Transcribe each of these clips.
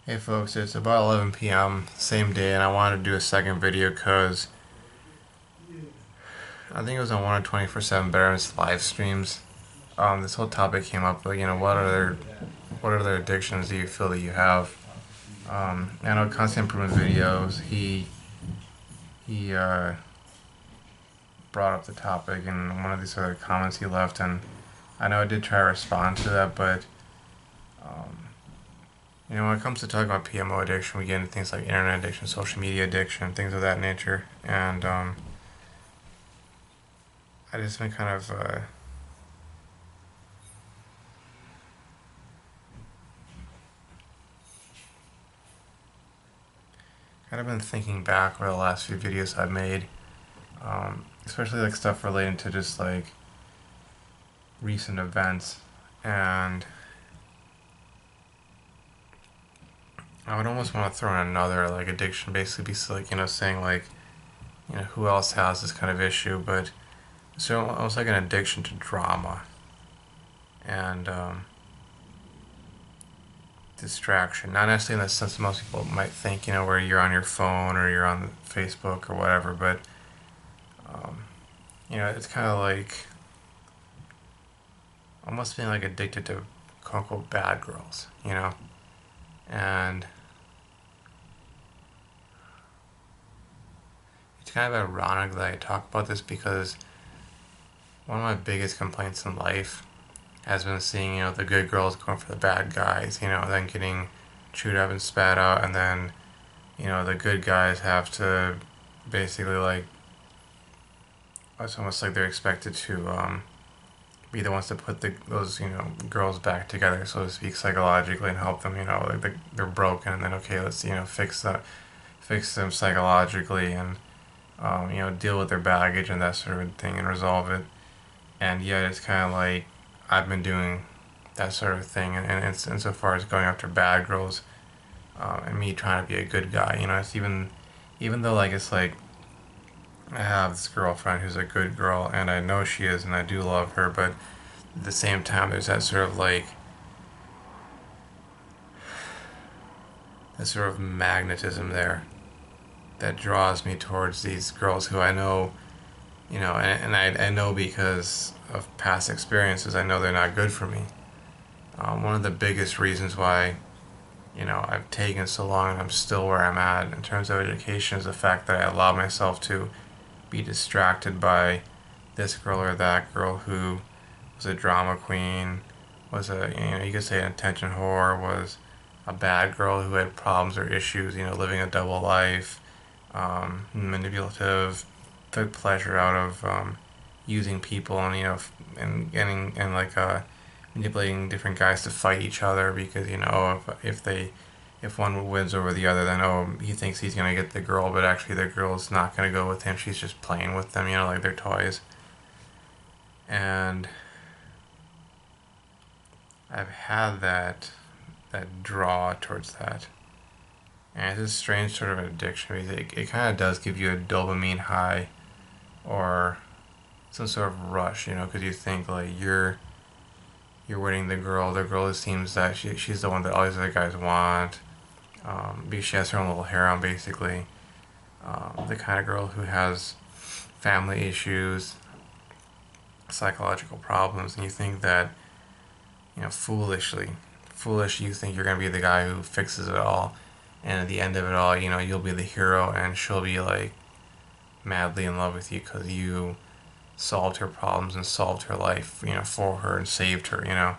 Hey folks, it's about 11 p.m. same day, and I wanted to do a second video because I think it was on one of 24/7 Betterment's live streams. This whole topic came up, like, what other addictions do you feel that you have? I know constant improvement videos. He brought up the topic in one of these other comments he left, and I know I did try to respond to that, but when it comes to talking about PMO addiction, we get into things like internet addiction, social media addiction, things of that nature, and I just been kind of been thinking back over the last few videos I've made, especially like stuff relating to just like recent events, and I would almost want to throw in another like addiction, basically, be like saying like who else has this kind of issue, but so almost like an addiction to drama and distraction. Not necessarily in the sense that most people might think, where you're on your phone or you're on Facebook or whatever, but it's kind of like almost being like addicted to quote unquote bad girls. And it's kind of ironic that I talk about this because one of my biggest complaints in life has been seeing, the good girls going for the bad guys, then getting chewed up and spat out, and then, the good guys have to basically like, it's almost like they're expected to be the ones to put those girls back together, so to speak, psychologically, and help them. Like they're broken, and then okay, let's fix them psychologically, and deal with their baggage and that sort of thing, and resolve it. And yet, it's kind of like I've been doing that sort of thing, and insofar as going after bad girls, and me trying to be a good guy. It's even though like it's like I have this girlfriend who's a good girl, and I know she is, and I do love her, but at the same time, there's that sort of like that sort of magnetism there that draws me towards these girls who I know, and I know because of past experiences, I know they're not good for me. One of the biggest reasons why, I've taken so long and I'm still where I'm at in terms of education is the fact that I allow myself to be distracted by this girl or that girl who was a drama queen, was you could say an attention whore, was a bad girl who had problems or issues, living a double life, manipulative, took pleasure out of using people and and getting and like manipulating different guys to fight each other because if one wins over the other, then he thinks he's gonna get the girl, but actually the girl's not gonna go with him. She's just playing with them, like they're toys. And I've had that draw towards that, and it's a strange sort of addiction. It kind of does give you a dopamine high or some sort of rush, because you think like you're winning the girl. The girl, it seems that she's the one that all these other guys want. Because she has her own little harem, basically. The kind of girl who has family issues, psychological problems, and you think that, foolish, you think you're gonna be the guy who fixes it all, and at the end of it all, you'll be the hero, and she'll be like madly in love with you because you solved her problems and solved her life, for her and saved her.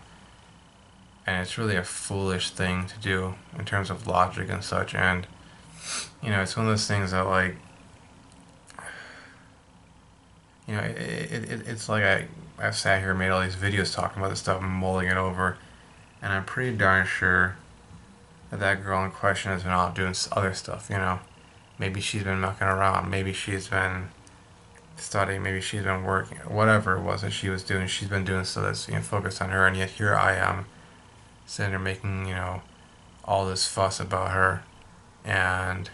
And it's really a foolish thing to do in terms of logic and such. And it's one of those things that like it's like I've sat here and made all these videos talking about this stuff and mulling it over, and I'm pretty darn sure that girl in question has been out doing other stuff. Maybe she's been mucking around, maybe she's been studying, maybe she's been working, whatever it was that she was doing, she's been doing so that's focused on her, and yet here I am sitting there making all this fuss about her, and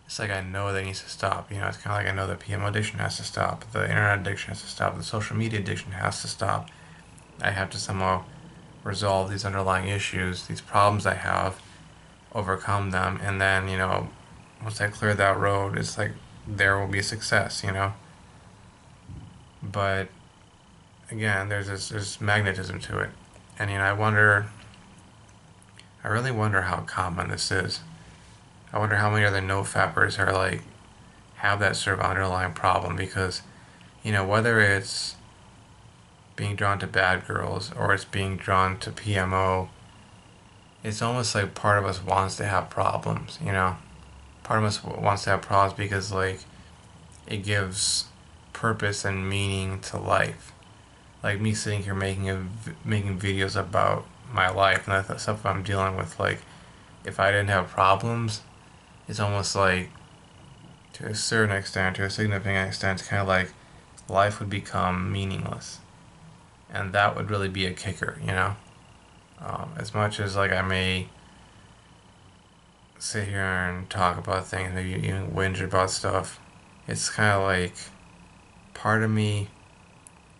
it's like I know that needs to stop. It's kind of like I know the PMO addiction has to stop, the internet addiction has to stop, the social media addiction has to stop, I have to somehow resolve these underlying issues, these problems I have, overcome them, and then, once I clear that road, it's like there will be success. But again, there's magnetism to it. And I really wonder how common this is. I wonder how many other no-fappers are like have that sort of underlying problem because, whether it's being drawn to bad girls or it's being drawn to PMO, it's almost like part of us wants to have problems. Part of us wants to have problems because like it gives purpose and meaning to life. Like me sitting here making videos about my life and the stuff I'm dealing with. Like if I didn't have problems, it's almost like to a certain extent, to a significant extent, it's kind of like life would become meaningless, and that would really be a kicker. As much as like I may sit here and talk about things, maybe even whinge about stuff, it's kind of like part of me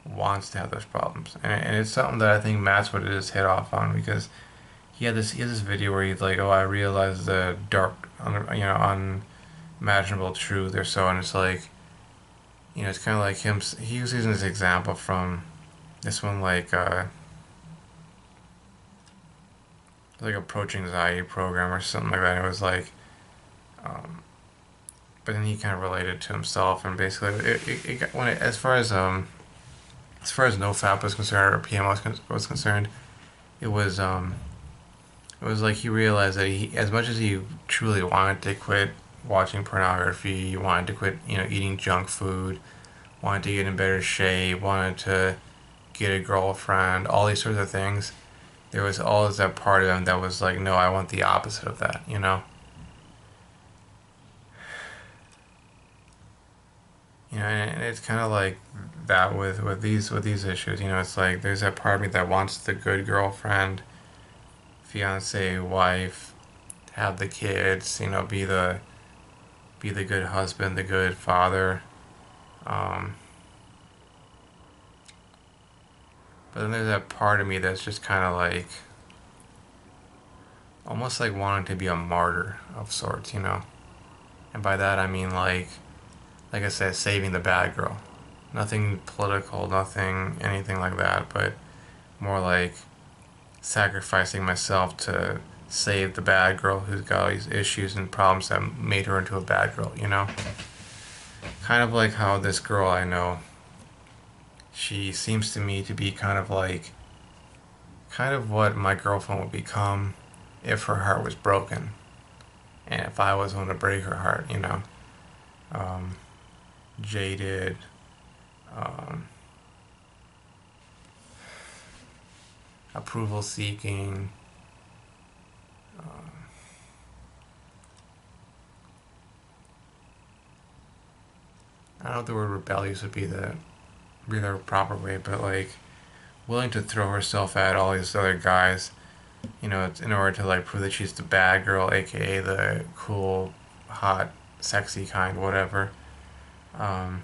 wants to have those problems, and it's something that I think Matt's would just hit off on because he has this video where he's like, oh, I realized the dark, unimaginable truth or so, and it's like, it's kind of like him. He was using this example from this one, like approach anxiety program or something like that. It was like, um, but then he kind of related to himself, and basically, it got, as far as NoFap was concerned or PM was concerned, it was it was like he realized that as much as he truly wanted to quit watching pornography, he wanted to quit, eating junk food, wanted to get in better shape, wanted to get a girlfriend, all these sorts of things. There was always that part of him that was like, no, I want the opposite of that. And it's kind of like that with these issues. It's like there's that part of me that wants the good girlfriend, fiance, wife, have the kids, be the good husband, the good father. Um, but then there's that part of me that's just kind of like almost like wanting to be a martyr of sorts. And by that I mean like I said, saving the bad girl. Nothing political, nothing anything like that, but more like sacrificing myself to save the bad girl who's got all these issues and problems that made her into a bad girl. Kind of like how this girl I know, she seems to me to be kind of what my girlfriend would become if her heart was broken and if I was going to break her heart. Um, Jaded, um, approval seeking, um, I don't know if the word rebellious would be the proper way, but like willing to throw herself at all these other guys, in order to like prove that she's the bad girl, aka the cool, hot, sexy kind, whatever. Um,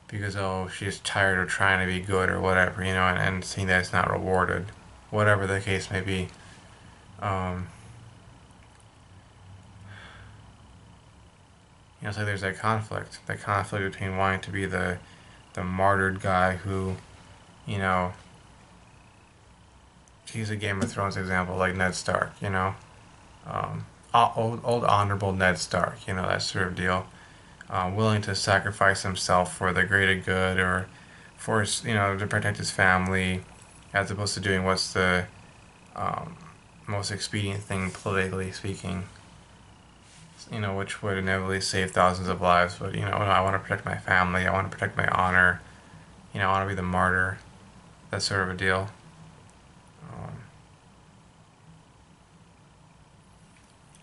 because she's tired of trying to be good or whatever, and seeing that it's not rewarded, whatever the case may be. Um, so there's that conflict between wanting to be the martyred guy who, you know, to use a Game of Thrones example, like Ned Stark, old honorable Ned Stark, that sort of deal, willing to sacrifice himself for the greater good or for to protect his family, as opposed to doing what's the um, most expedient thing politically speaking, which would inevitably save thousands of lives. But I want to protect my family, I want to protect my honor, I want to be the martyr, that sort of a deal. Um,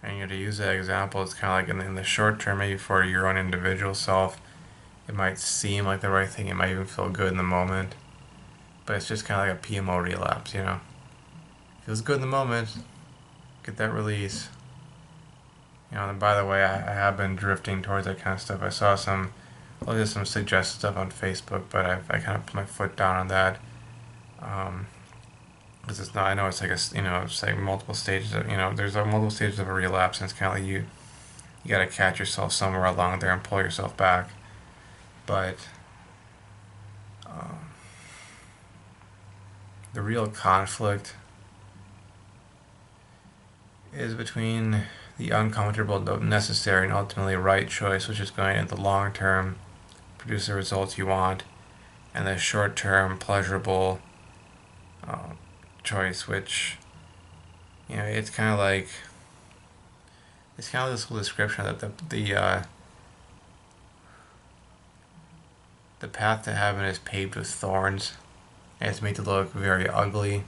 and to use that example, it's kind of like in the short term, maybe for your own individual self, it might seem like the right thing. It might even feel good in the moment, but it's just kind of like a PMO relapse. Feels good in the moment, get that release. And by the way, I have been drifting towards that kind of stuff. I saw some well, there's some suggested stuff on Facebook, but I kind of put my foot down on that. Um, because it's not. I know it's like it's like multiple stages of, there's multiple stages of a relapse, and it's kind of like you got to catch yourself somewhere along there and pull yourself back. But um, the real conflict is between the uncomfortable, necessary, and ultimately right choice, which is going in the long term produce the results you want, and the short term pleasurable uh, choice, which it's kind of like this whole description that the path to heaven is paved with thorns, and it's made to look very ugly,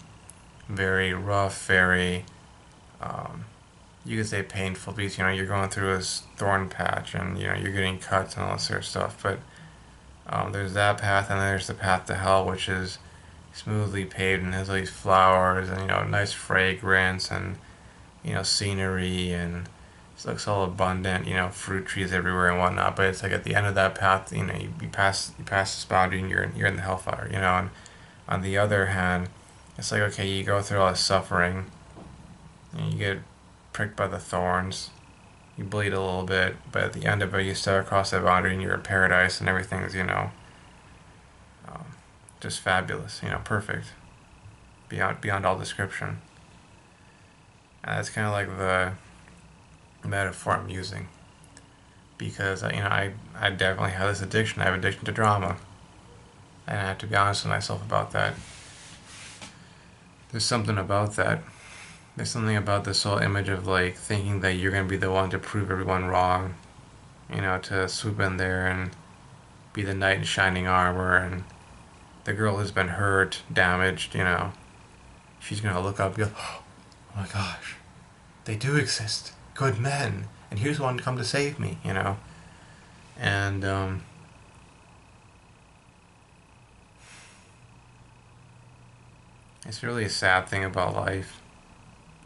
very rough, very um, you could say painful, because you're going through this thorn patch, and you're getting cuts and all this sort of stuff. But there's that path, and then there's the path to hell, which is smoothly paved and has all these flowers and nice fragrance and scenery, and it looks all abundant, fruit trees everywhere and whatnot. But it's like at the end of that path, you pass this boundary and you're in the hellfire, And on the other hand, it's like, okay, you go through all this suffering, and you get pricked by the thorns, you bleed a little bit, but at the end of it, you step across that boundary and you're in paradise, and everything's um, just fabulous, perfect, beyond all description. And that's kind of like the metaphor I'm using, because I definitely have this addiction. I have addiction to drama, and I have to be honest with myself about that. There's something about that. There's something about this whole image of like thinking that you're gonna be the one to prove everyone wrong, to swoop in there and be the knight in shining armor, and the girl who's been hurt, damaged, she's gonna look up and go, oh my gosh, they do exist, good men, and here's one to come to save me, and it's really a sad thing about life,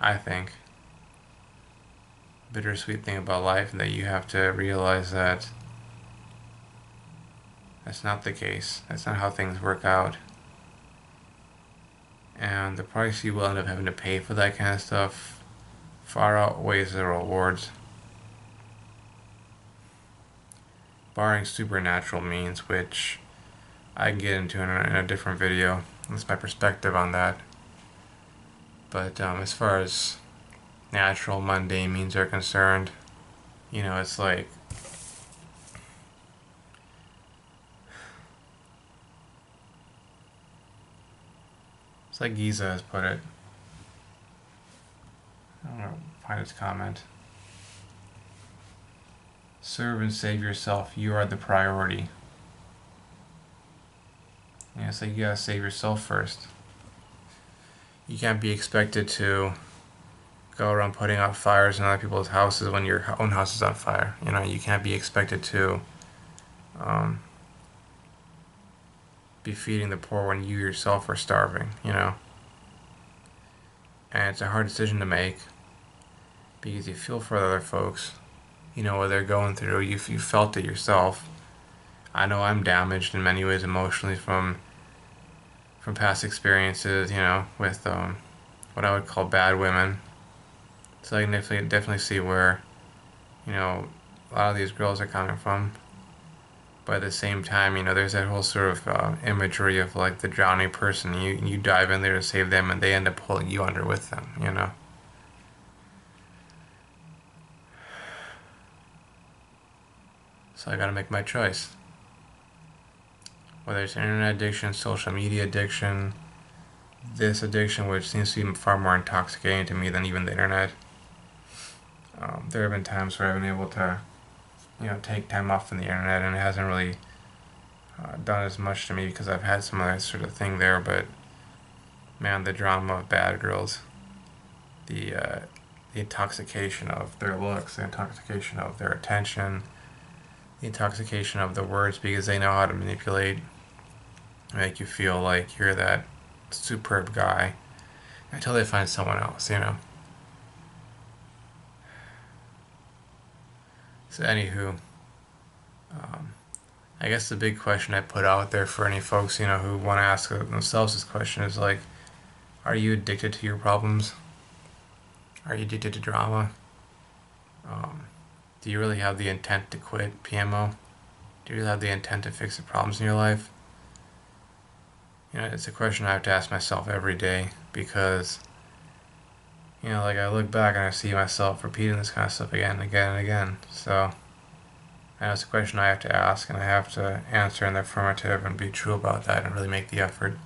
I think. Bittersweet thing about life, that you have to realize that that's not the case. That's not how things work out. And the price you will end up having to pay for that kind of stuff far outweighs the rewards. Barring supernatural means, which I can get into in a different video. That's my perspective on that. But as far as natural, mundane means are concerned, it's like Giza has put it. I'm gonna find his comment. Serve and save yourself. You are the priority. It's like you gotta save yourself first. You can't be expected to go around putting out fires in other people's houses when your own house is on fire. You can't be expected to be feeding the poor when you yourself are starving, And it's a hard decision to make, because you feel for other folks, what they're going through. You felt it yourself. I know I'm damaged in many ways emotionally from past experiences, with what I would call bad women. So I can definitely see where, a lot of these girls are coming from. But at the same time, there's that whole sort of imagery of like the drowning person. You dive in there to save them, and they end up pulling you under with them. So I gotta make my choice. Whether it's internet addiction, social media addiction, this addiction, which seems to be far more intoxicating to me than even the internet. There have been times where I've been able to, take time off from the internet, and it hasn't really done as much to me because I've had some other sort of thing there. But man, the drama of bad girls, the intoxication of their looks, the intoxication of their attention, the intoxication of the words, because they know how to manipulate, make you feel like you're that superb guy until they find someone else. So anywho, I guess the big question I put out there for any folks, who want to ask themselves this question is like, are you addicted to your problems? Are you addicted to drama? Um, do you really have the intent to quit PMO? Do you really have the intent to fix the problems in your life? It's a question I have to ask myself every day because, like I look back and I see myself repeating this kind of stuff again and again and again. So, it's a question I have to ask and I have to answer in the affirmative and be true about that and really make the effort.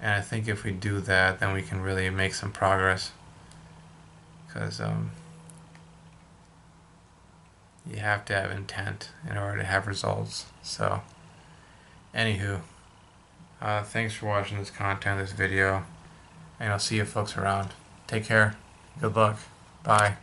And I think if we do that, then we can really make some progress. Because you have to have intent in order to have results. So, anywho, thanks for watching this content, this video, and I'll see you folks around. Take care. Good luck. Bye.